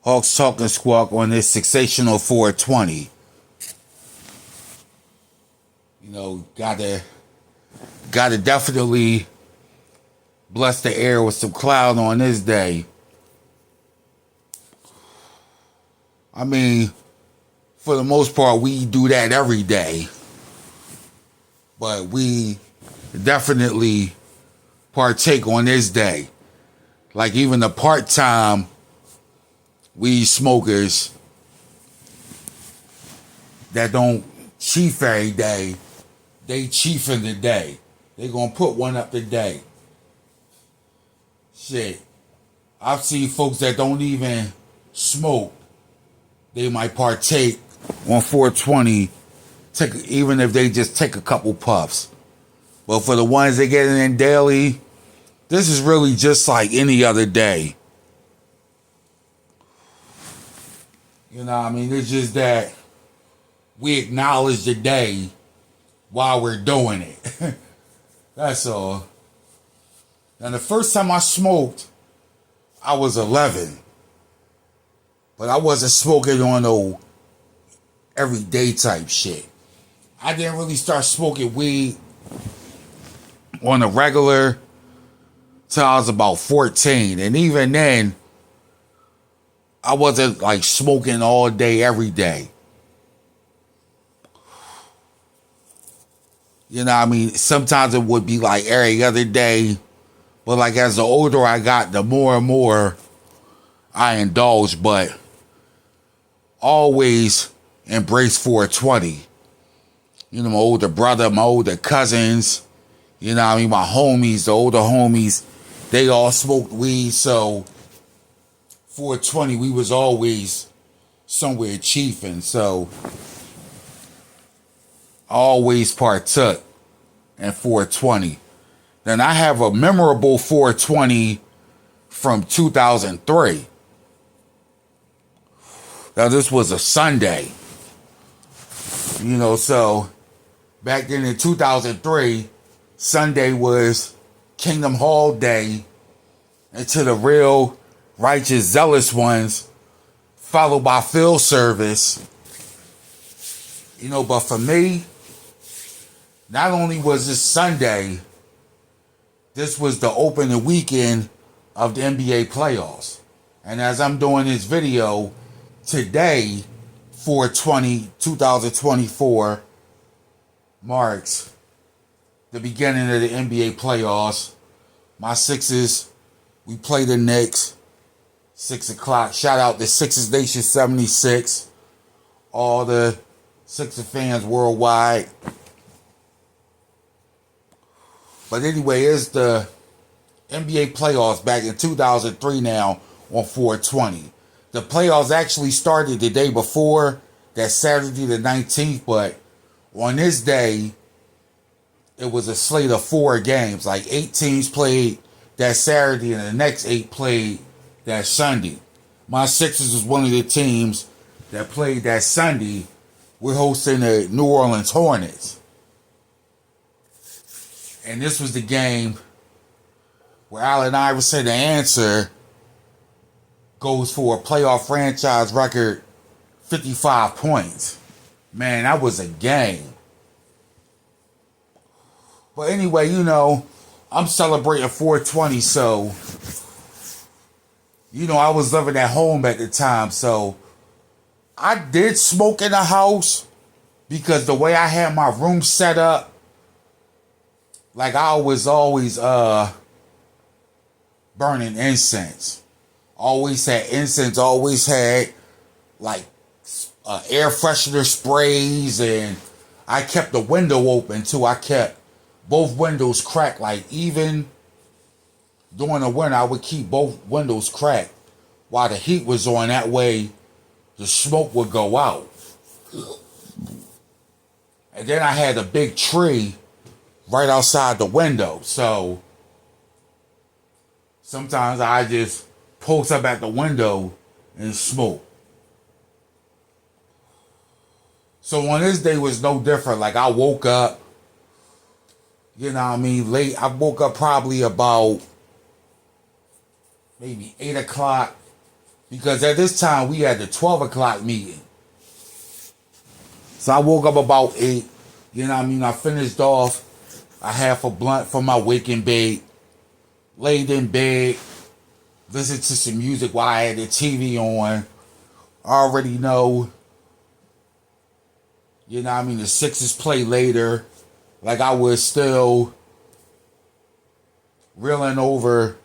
Hawks talking Squawk on this sensational 420. You know, gotta definitely bless the air with some cloud on this day. I mean, for the most part, we do that every day. But we definitely partake on this day. Like even the part-time weed smokers that don't chief every day, they chief in the day. They gonna put one up today. Shit. I've seen folks that don't even smoke. They might partake on 420, even if they just take a couple puffs. But for the ones that get it in daily, this is really just like any other day. You know what I mean? It's just that we acknowledge the day while we're doing it. That's all. Now, the first time I smoked, I was 11. But I wasn't smoking on no everyday type shit. I didn't really start smoking weed on a regular till I was about 14. And even then, I wasn't like smoking all day, every day. You know what I mean? Sometimes it would be like every other day. But like as the older I got, the more and more I indulged. But always embrace 420. You know, my older brother, my older cousins, you know what I mean? My homies, the older homies, they all smoked weed. So 420, we was always somewhere chiefing. So I always partook in 420. Then I have a memorable 420 from 2003. Now this was a Sunday. You know, so back then in 2003, Sunday was Kingdom Hall Day. And to the real righteous, zealous ones, followed by field service. You know, but for me, not only was this Sunday, this was the opening weekend of the NBA playoffs. And as I'm doing this video, today, 4/20/2024, marks the beginning of the NBA playoffs. My Sixers, we play the Knicks, 6 o'clock. Shout out to Sixers Nation 76. All the Sixers fans worldwide. But anyway, it's the NBA playoffs back in 2003 now on 4/20. The playoffs actually started the day before, that Saturday the 19th, but on this day, it was a slate of 4 games. Like 8 teams played that Saturday and the next 8 played that Sunday. My Sixers was one of the teams that played that Sunday. We're hosting the New Orleans Hornets. And this was the game where Allen Iverson, the answer, goes for a playoff franchise record 55 points. Man, that was a game. But anyway, you know, I'm celebrating 420, so, you know, I was living at home at the time, so I did smoke in the house because the way I had my room set up, like I was always burning incense. Always had incense, always had like air freshener sprays, and I kept the window open too. I kept both windows cracked. Like even during the winter, I would keep both windows cracked while the heat was on. That way the smoke would go out. And then I had a big tree right outside the window. So sometimes I just post up at the window and smoke. So on this day was no different. Like I woke up, you know what I mean, late. I woke up probably about maybe 8 o'clock. Because at this time we had the 12 o'clock meeting. So I woke up about 8. You know what I mean? I finished off a half a blunt for my waking bait. Laid in bed. Listened to some music while I had the TV on. I already know. You know what I mean? The Sixers play later. Like I was still reeling over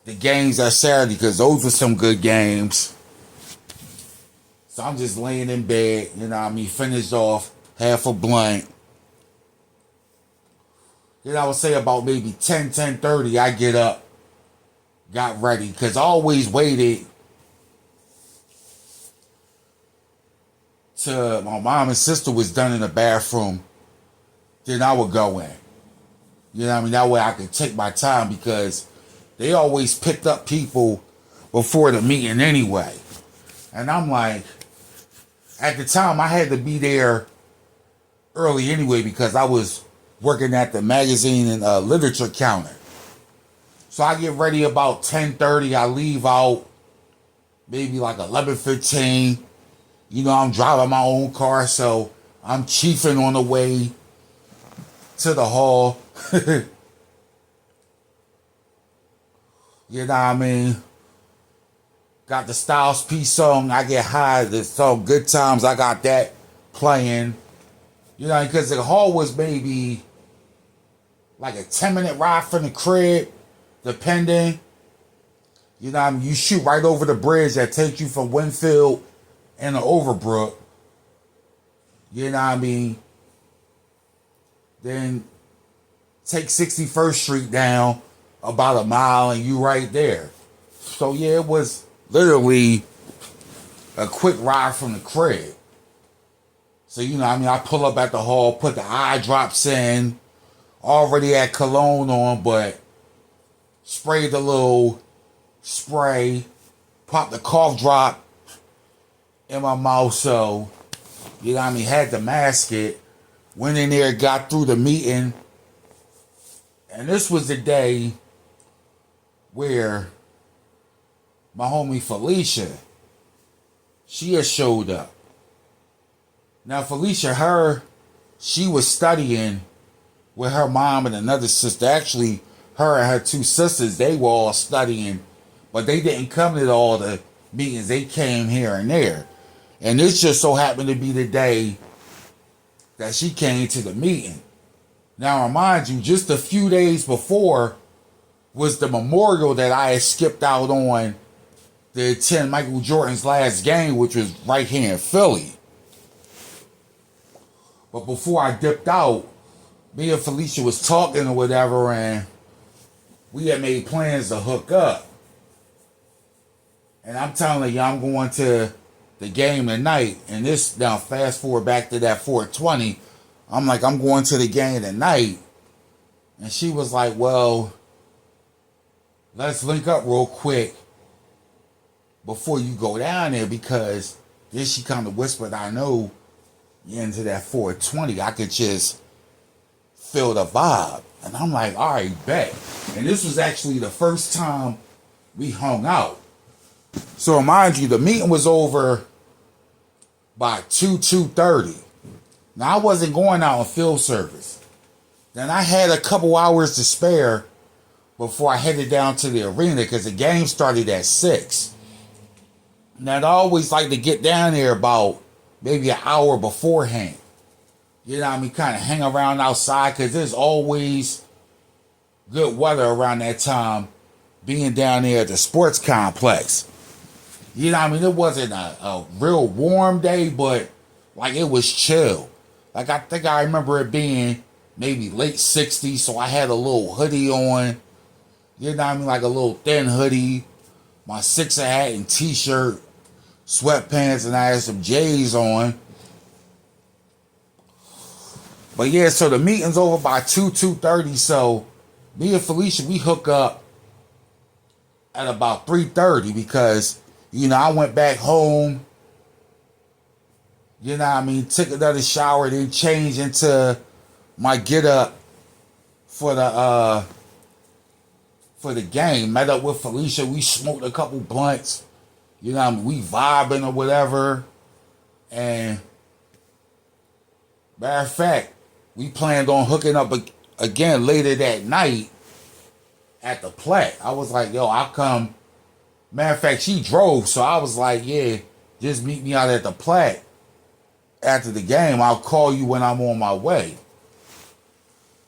the games that Saturday because those were some good games. So I'm just laying in bed, you know what I mean, finished off half a blunt. Then I would say about maybe 10:30, I get up, got ready, because I always waited till my mom and sister was done in the bathroom. Then I would go in. You know what I mean? That way I could take my time because they always picked up people before the meeting anyway. And I'm like, at the time I had to be there early anyway because I was working at the magazine and literature counter. So I get ready about 10:30. I leave out maybe like 11:15. You know, I'm driving my own car, so I'm chiefing on the way to the hall. You know what I mean? Got the Styles P song, I Get High, the song Good Times, I got that playing. You know, because the hall was maybe like a 10-minute ride from the crib, depending. You know what I mean? You shoot right over the bridge that takes you from Winfield and the Overbrook. You know what I mean? Then take 61st Street down about a mile and you right there. So yeah, it was literally a quick ride from the crib. So you know what I mean, I pull up at the hall, put the eye drops in, already had cologne on, but sprayed the little spray, popped the cough drop in my mouth, so you know what I mean, had to mask it. Went in there, got through the meeting, and this was the day where my homie Felicia, she had showed up. Now Felicia, she was studying with her mom and another sister. Actually, her and her two sisters, they were all studying, but they didn't come to all the meetings. They came here and there. And this just so happened to be the day that she came to the meeting. Now, remind you, just a few days before was the memorial that I had skipped out on to attend Michael Jordan's last game, which was right here in Philly. But before I dipped out, me and Felicia was talking or whatever, and we had made plans to hook up. And I'm telling you, I'm going to the game tonight. And this, now fast forward back to that 420, I'm like, I'm going to the game tonight. And she was like, well, let's link up real quick before you go down there, because then she kind of whispered, I know you're into that 420. I could just feel the vibe. And I'm like, all right, bet. And this was actually the first time we hung out. So mind you, the meeting was over by 2:30. Now I wasn't going out on field service. Then I had a couple hours to spare before I headed down to the arena because the game started at 6. Now I'd always like to get down there about maybe an hour beforehand. You know what I mean? Kind of hang around outside because there's always good weather around that time being down there at the sports complex. You know what I mean? It wasn't a real warm day, but like it was chill. Like I think I remember it being maybe late 60s, so I had a little hoodie on. You know what I mean? Like a little thin hoodie, my Sixer hat and t-shirt, sweatpants, and I had some J's on. But yeah, so the meeting's over by 2:30, so me and Felicia, we hook up at about 3:30 because, you know, I went back home, you know what I mean, took another shower, then changed into my get up for the game. Met up with Felicia, we smoked a couple blunts, You know what I mean? We vibing or whatever. And matter of fact, we planned on hooking up again later that night at the Platte. I was like, yo, I'll come. Matter of fact, she drove, so I was like, yeah, just meet me out at the Platte after the game. I'll call you when I'm on my way.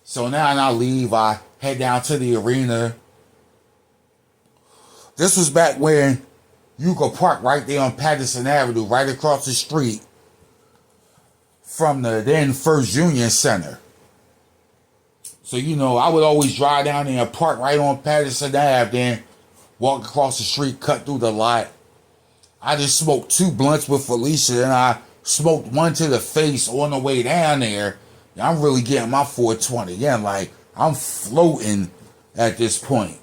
So now I leave. I head down to the arena. This was back when you could park right there on Patterson Avenue, right across the street from the then First Union Center. So, you know, I would always drive down there and park right on Patterson Ave, then walk across the street, cut through the lot. I just smoked 2 blunts with Felicia, and I smoked one to the face on the way down there. I'm really getting my 420 again. Like, I'm floating at this point.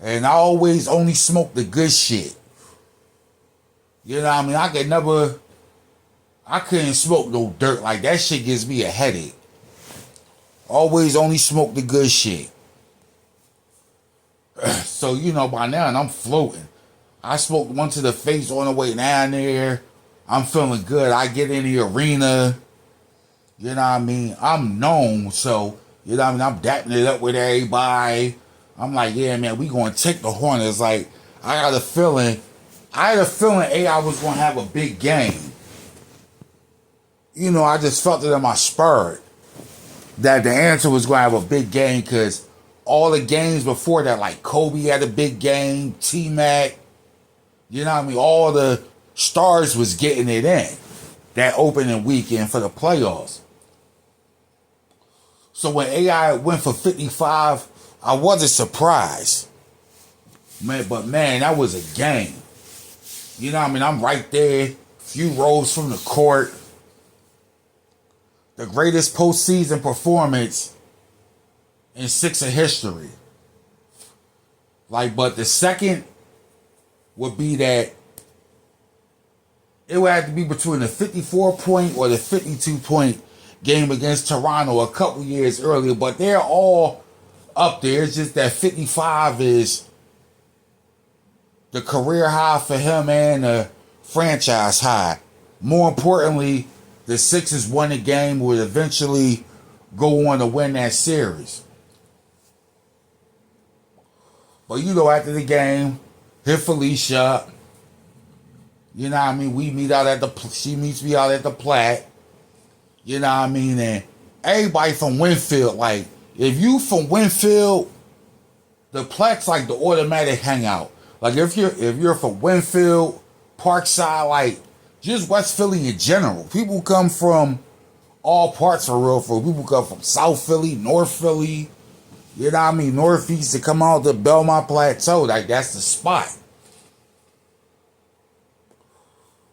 And I always only smoke the good shit. You know what I mean? I couldn't smoke no dirt. Like, that shit gives me a headache. Always only smoke the good shit. So, you know, by now I'm floating. I smoked one to the face on the way down there. I'm feeling good. I get in the arena. You know what I mean? I'm known. So, you know what I mean? I'm dapping it up with everybody. I'm like, yeah, man, we going to take the Hornets. Like, I had a feeling AI was going to have a big game. You know, I just felt it in my spirit that the answer was going to have a big game, because all the games before that, like Kobe had a big game, T-Mac, you know what I mean? All the stars was getting it in that opening weekend for the playoffs. So when AI went for 55, I wasn't surprised. But man, that was a game. You know what I mean? I'm right there, few rows from the court. The greatest postseason performance in Sixer history. Like, but the second would be that it would have to be between the 54-point or the 52-point game against Toronto a couple years earlier. But they're all up there. It's just that 55 is the career high for him and the franchise high. More importantly, the Sixers won the game, would eventually go on to win that series. But you know, after the game, hit Felicia up. You know what I mean? She meets me out at the Platte. You know what I mean? And everybody from Winfield, like, if you from Winfield, the Platte's like the automatic hangout. Like, if you're from Winfield, Parkside, like, just West Philly in general. People come from all parts for real. People come from South Philly, North Philly, you know what I mean, Northeast, to come out to Belmont Plateau. Like, that's the spot.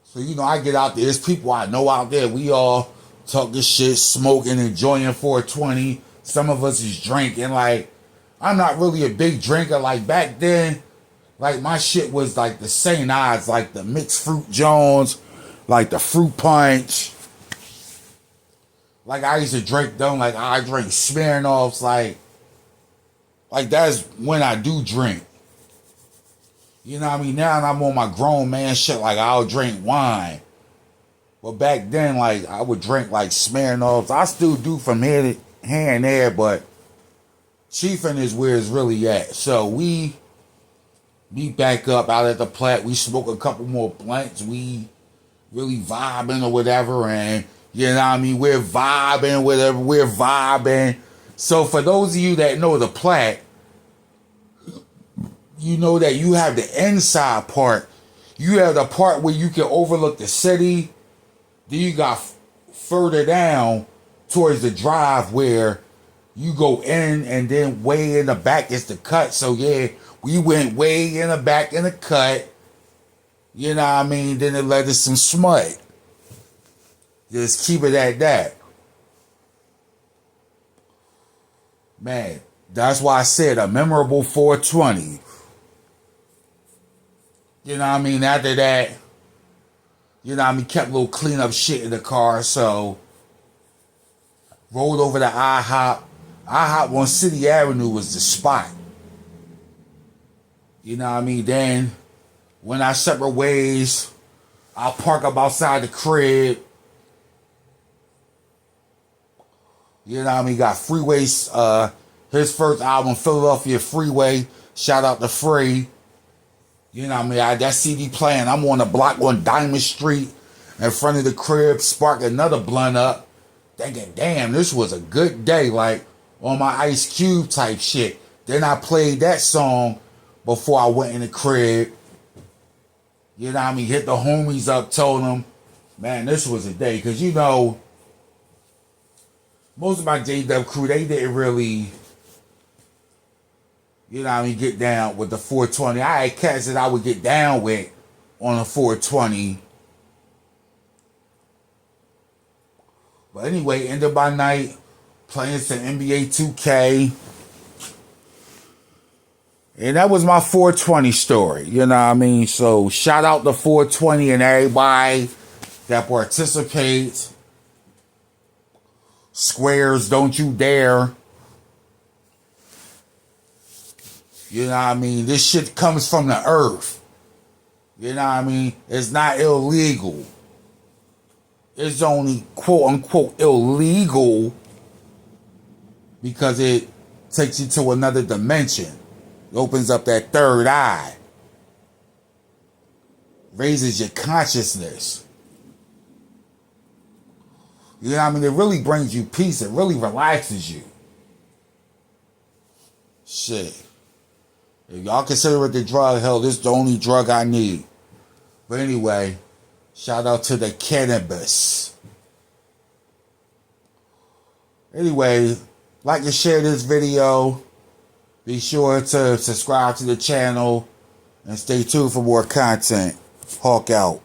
So, you know, I get out there. There's people I know out there. We all talking shit, smoking, enjoying 420. Some of us is drinking. Like, I'm not really a big drinker. Like, back then, like, my shit was like the St. Ides, like the mixed fruit Jones, like the fruit punch. Like, I used to drink them. Like, I drink Smirnoffs. Like that's when I do drink. You know what I mean? Now I'm on my grown man shit. Like, I'll drink wine. But back then, like, I would drink like Smirnoffs. I still do from here and there, but Chiefin is where it's really at. So we meet back up out at the Platte. We smoke a couple more blunts. We really vibing or whatever. And, you know what I mean? We're vibing, whatever. We're vibing. So for those of you that know the Platte, you know that you have the inside part. You have the part where you can overlook the city. Then you got further down towards the drive where you go in, and then way in the back is the cut. So yeah, we went way in the back in the cut. You know what I mean? Then it led to some smut. Just keep it at that. Man, that's why I said a memorable 420. You know what I mean? After that, you know what I mean, kept a little cleanup shit in the car, so rolled over to IHOP. IHOP on City Avenue was the spot. You know what I mean? Then when our separate ways, I'll park up outside the crib. You know what I mean? Got Freeway's, his first album, Philadelphia Freeway. Shout out to Free. You know what I mean? I had that CD playing. I'm on the block on Diamond Street in front of the crib, spark another blunt up. Thinking, damn, this was a good day. Like on my Ice Cube type shit. Then I played that song before I went in the crib. You know what I mean? Hit the homies up, told them, man, this was a day. Because, you know, most of my J-Dub crew, they didn't really, you know what I mean, get down with the 420. I had cats that I would get down with on a 420. But anyway, ended my night playing some NBA 2K. And that was my 420 story, you know what I mean? So shout out to 420 and everybody that participates. Squares, don't you dare. You know what I mean? This shit comes from the earth. You know what I mean? It's not illegal. It's only quote unquote illegal because it takes you to another dimension. It opens up that third eye. Raises your consciousness. You know what I mean? It really brings you peace. It really relaxes you. Shit. If y'all consider it the drug, hell, this is the only drug I need. But anyway, shout out to the cannabis. Anyway, like and share this video. Be sure to subscribe to the channel and stay tuned for more content. Hawk out.